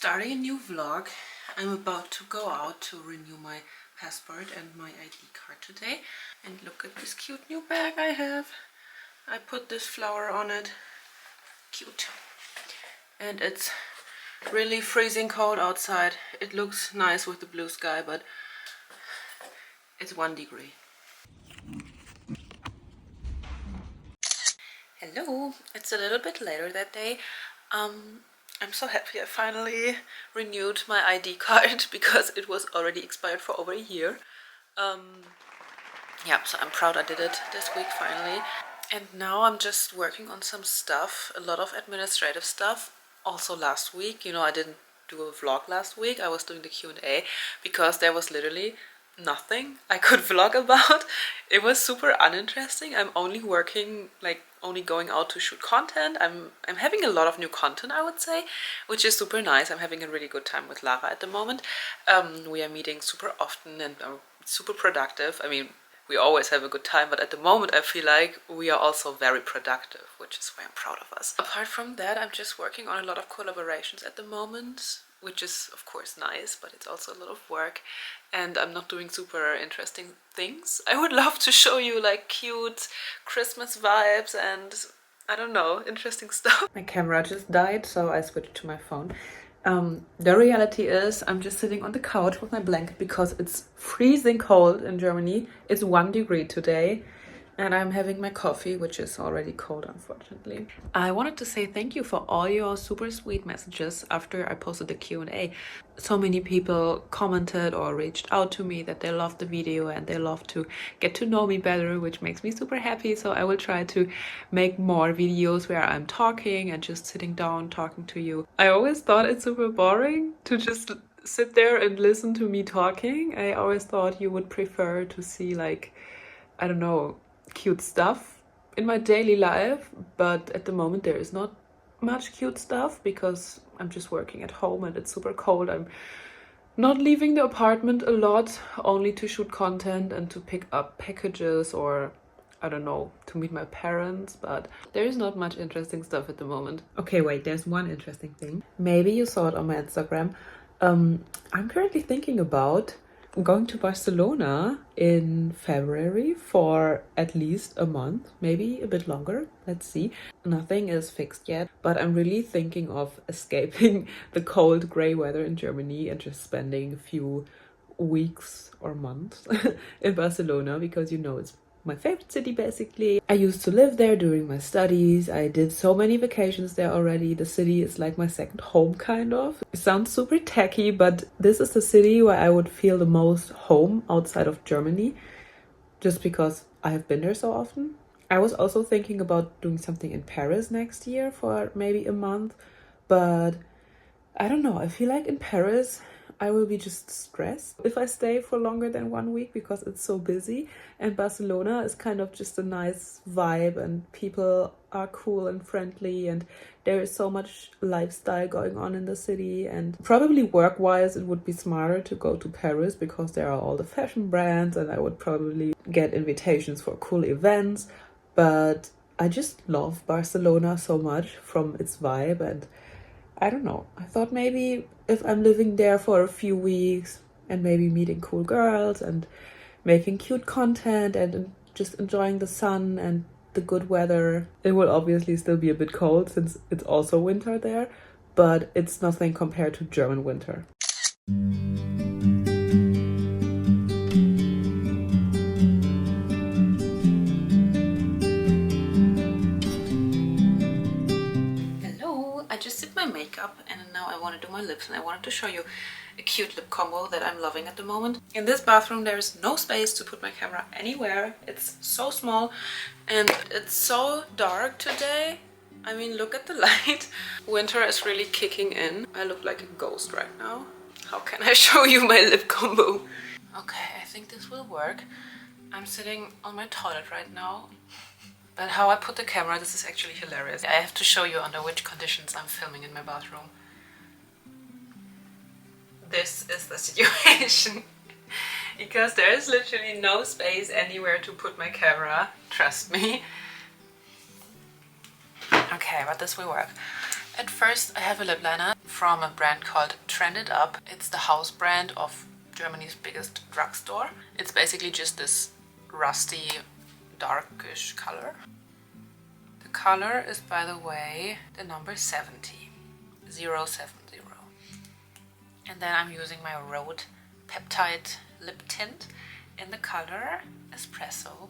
starting a new vlog. I'm about to go out to renew my passport and my ID card today. And look at this cute new bag I have. I put this flower on it. Cute. And it's really freezing cold outside. It looks nice with the blue sky, but it's 1 degree. Hello, it's a little bit later that day. I'm so happy I finally renewed my ID card because it was already expired for over a year. Yeah, so I'm proud I did it this week finally. And now I'm just working on some stuff, a lot of administrative stuff. Also last week, I didn't do a vlog last week. I was doing the Q&A because there was literally nothing I could vlog about. It was super uninteresting. I'm only working, only going out to shoot content. I'm having a lot of new content, I would say, which is super nice. I'm having a really good time with Lara at the moment. We are meeting super often and are super productive. I mean, we always have a good time, but at the moment I feel like we are also very productive, which is why I'm proud of us. Apart from that, I'm just working on a lot of collaborations at the moment, which is of course nice, but it's also a lot of work and I'm not doing super interesting things. I would love to show you like cute Christmas vibes and I don't know, interesting stuff. My camera just died, so I switched to my phone. The reality is I'm just sitting on the couch with my blanket because it's freezing cold in Germany. It's 1 degree today and I'm having my coffee, which is already cold, unfortunately. I wanted to say thank you for all your super sweet messages after I posted the Q&A. So many people commented or reached out to me that they loved the video and they love to get to know me better, which makes me super happy. So I will try to make more videos where I'm talking and just sitting down talking to you. I always thought it's super boring to just sit there and listen to me talking. I always thought you would prefer to see I don't know, cute stuff in my daily life, but at the moment there is not much cute stuff because I'm just working at home and it's super cold. I'm not leaving the apartment a lot, only to shoot content and to pick up packages or I don't know, to meet my parents, but there is not much interesting stuff at the moment. Okay, wait, there's one interesting thing. Maybe you saw it on my Instagram. I'm currently thinking about going to Barcelona in February for at least a month, maybe a bit longer. Let's see. Nothing is fixed yet, but I'm really thinking of escaping the cold gray weather in Germany and just spending a few weeks or months in Barcelona because it's my favorite city basically. I used to live there during my studies. I did so many vacations there already. The city is like my second home kind of. It sounds super tacky, but this is the city where I would feel the most home outside of Germany just because I have been there so often. I was also thinking about doing something in Paris next year for maybe a month, but I don't know. I feel like in Paris I will be just stressed if I stay for longer than 1 week because it's so busy, and Barcelona is kind of just a nice vibe and people are cool and friendly and there is so much lifestyle going on in the city, and probably work-wise it would be smarter to go to Paris because there are all the fashion brands and I would probably get invitations for cool events, but I just love Barcelona so much from its vibe and I don't know. I thought maybe if I'm living there for a few weeks and maybe meeting cool girls and making cute content and just enjoying the sun and the good weather. It will obviously still be a bit cold since it's also winter there, but it's nothing compared to German winter. I just did my makeup and now I want to do my lips, and I wanted to show you a cute lip combo that I'm loving at the moment. In this bathroom there is no space to put my camera anywhere. It's so small and it's so dark today. I mean, look at the light. Winter is really kicking in. I look like a ghost right now. How can I show you my lip combo? Okay, I think this will work. I'm sitting on my toilet right now. But how I put the camera, this is actually hilarious. I have to show you under which conditions I'm filming in my bathroom. This is the situation. Because there is literally no space anywhere to put my camera, trust me. Okay, but this will work. At first I have a lip liner from a brand called Trended Up. It's the house brand of Germany's biggest drugstore. It's basically just this rusty, darkish color. The color is, by the way, the number 70. 070. And then I'm using my Rhode Peptide Lip Tint in the color Espresso.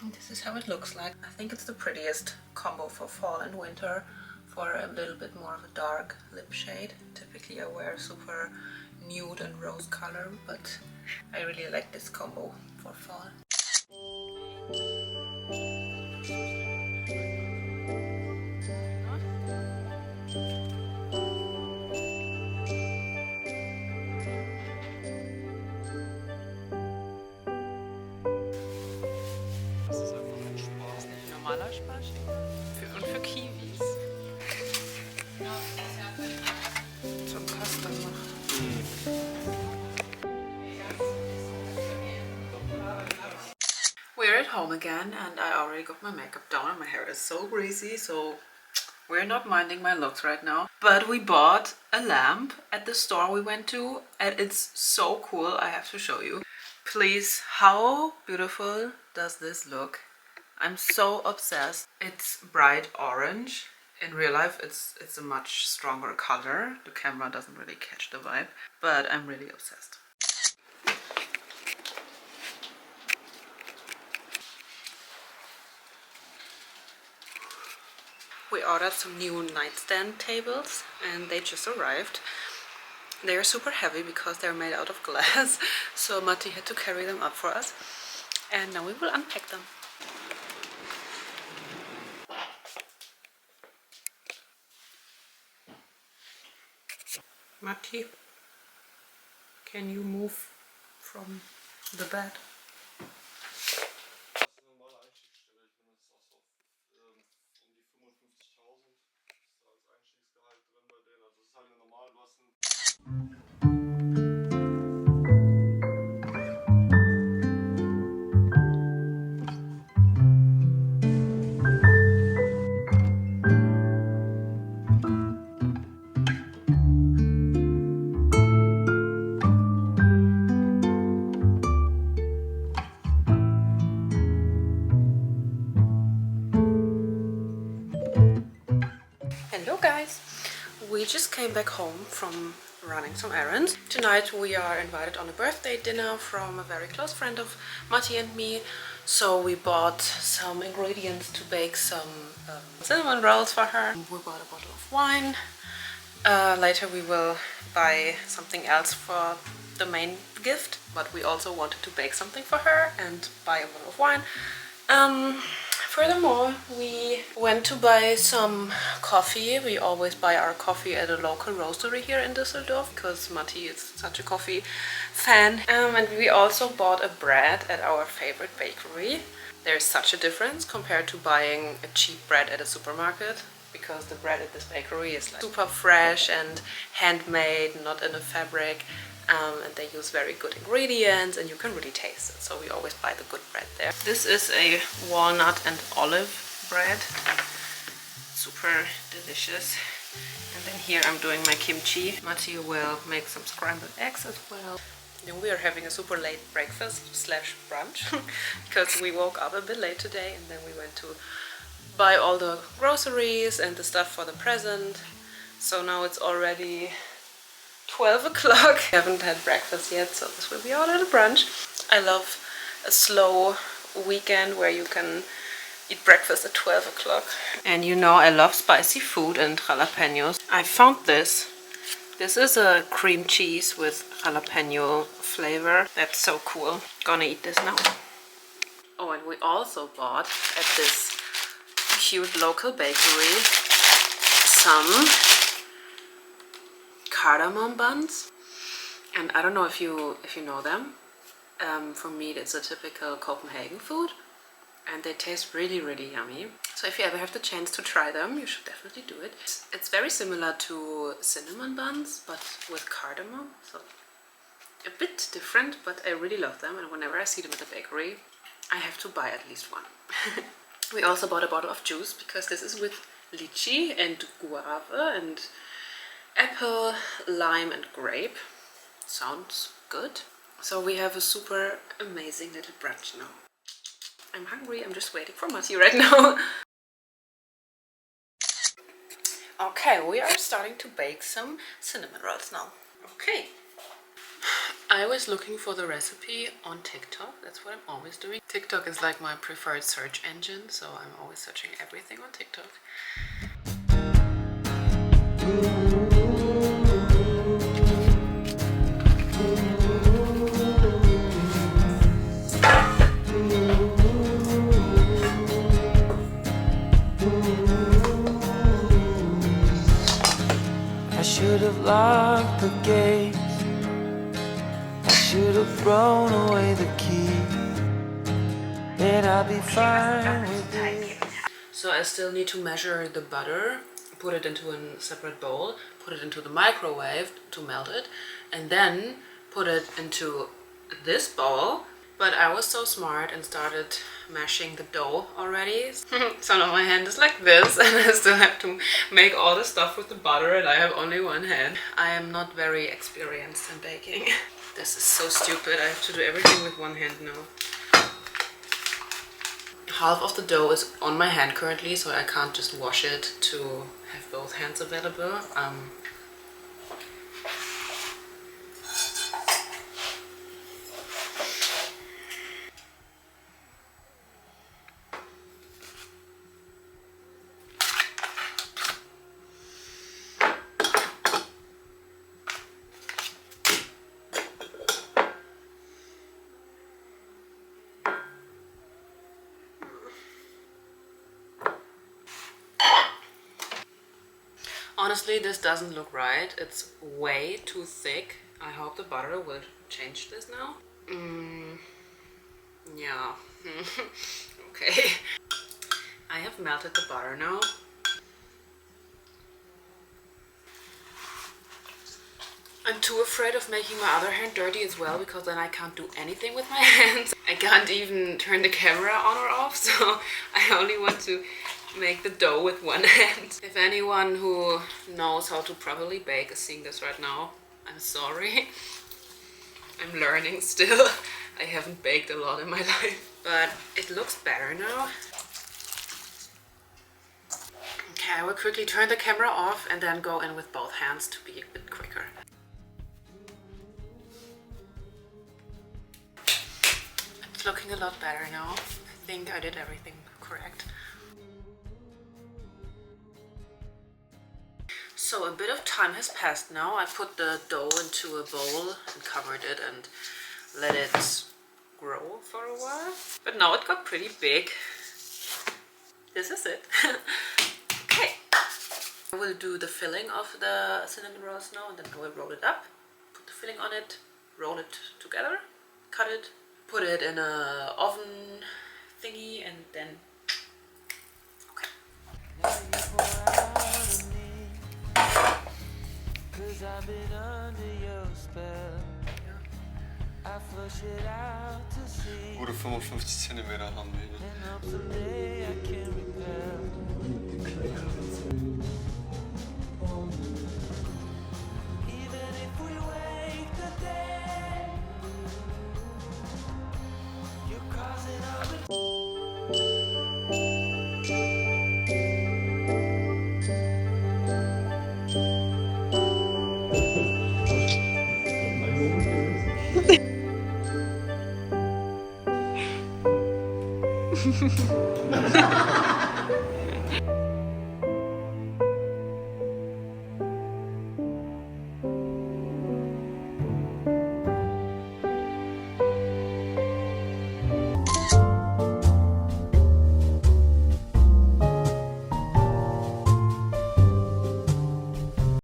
And this is how it looks like. I think it's the prettiest combo for fall and winter for a little bit more of a dark lip shade. Typically I wear super nude and rose color, but I really like this combo for fall. Normaler Sparschäler. Und für Kiwis. Zum Kasten noch. We're at home again and I already got my makeup done and my hair is so greasy, so we're not minding my looks right now. But we bought a lamp at the store we went to and it's so cool, I have to show you. Please, how beautiful does this look? I'm so obsessed. It's bright orange. In real life it's a much stronger color. The camera doesn't really catch the vibe, but I'm really obsessed. We ordered some new nightstand tables and they just arrived. They're super heavy because they're made out of glass, so Matti had to carry them up for us. And now we will unpack them. Matti, can you move from the bed? Hello guys! We just came back home from running some errands. Tonight we are invited on a birthday dinner from a very close friend of Matti and me. So we bought some ingredients to bake some cinnamon rolls for her. We bought a bottle of wine. Later we will buy something else for the main gift, but we also wanted to bake something for her and buy a bottle of wine. Furthermore, we went to buy some coffee. We always buy our coffee at a local roastery here in Düsseldorf because Matti is such a coffee fan. And we also bought a bread at our favorite bakery. There's such a difference compared to buying a cheap bread at a supermarket, because the bread at this bakery is like super fresh and handmade, not in a fabric. And they use very good ingredients and you can really taste it, so we always buy the good bread there. This is a walnut and olive bread, super delicious. And then here I'm doing my kimchi. Matti will make some scrambled eggs as well. Then we are having a super late breakfast slash brunch because we woke up a bit late today and then we went to buy all the groceries and the stuff for the present. So now it's already 12 o'clock. I haven't had breakfast yet, so this will be our little brunch. I love a slow weekend where you can eat breakfast at 12 o'clock. And you know I love spicy food and jalapenos. I found this. This is a cream cheese with jalapeno flavor. That's so cool. Gonna eat this now. Oh, and we also bought at this cute local bakery some cardamom buns, and I don't know if you know them. For me it's a typical Copenhagen food and they taste really yummy. So if you ever have the chance to try them, you should definitely do it. It's very similar to cinnamon buns but with cardamom, so a bit different, but I really love them, and whenever I see them at the bakery I have to buy at least one. We also bought a bottle of juice because this is with lychee and guava and apple, lime and grape. Sounds good. So we have a super amazing little brunch now. I'm hungry, I'm just waiting for Matthew right now. Okay, we are starting to bake some cinnamon rolls now. Okay. I was looking for the recipe on TikTok. That's what I'm always doing. TikTok is like my preferred search engine, so I'm always searching everything on TikTok. I should have locked the gates. I should have thrown away the key. Then I'll be fine with it. So I still need to measure the butter, put it into a separate bowl, put it into the microwave to melt it, and then put it into this bowl. But I was so smart and started mashing the dough already. So now my hand is like this and I still have to make all the stuff with the butter and I have only one hand. I am not very experienced in baking. This is so stupid. I have to do everything with one hand now. Half of the dough is on my hand currently, so I can't just wash it to have both hands available. Honestly, this doesn't look right. It's way too thick. I hope the butter will change this now. Yeah. Okay. I have melted the butter now. I'm too afraid of making my other hand dirty as well, because then I can't do anything with my hands. I can't even turn the camera on or off, so I only want to make the dough with one hand. If anyone who knows how to properly bake is seeing this right now, I'm sorry. I'm learning still. I haven't baked a lot in my life, but it looks better now. Okay, I will quickly turn the camera off and then go in with both hands to be a bit quicker. It's looking a lot better now. I think I did everything correct. So a bit of time has passed now. I put the dough into a bowl and covered it and let it grow for a while. But now it got pretty big. This is it. Okay. I will do the filling of the cinnamon rolls now, and then I will roll it up, put the filling on it, roll it together, cut it, put it in a oven thingy, and then I've been under your spell. I flush it out to see. Wurde 55 cm haben wir. And hope someday I can repel. Even if we wait the day, you're causing all the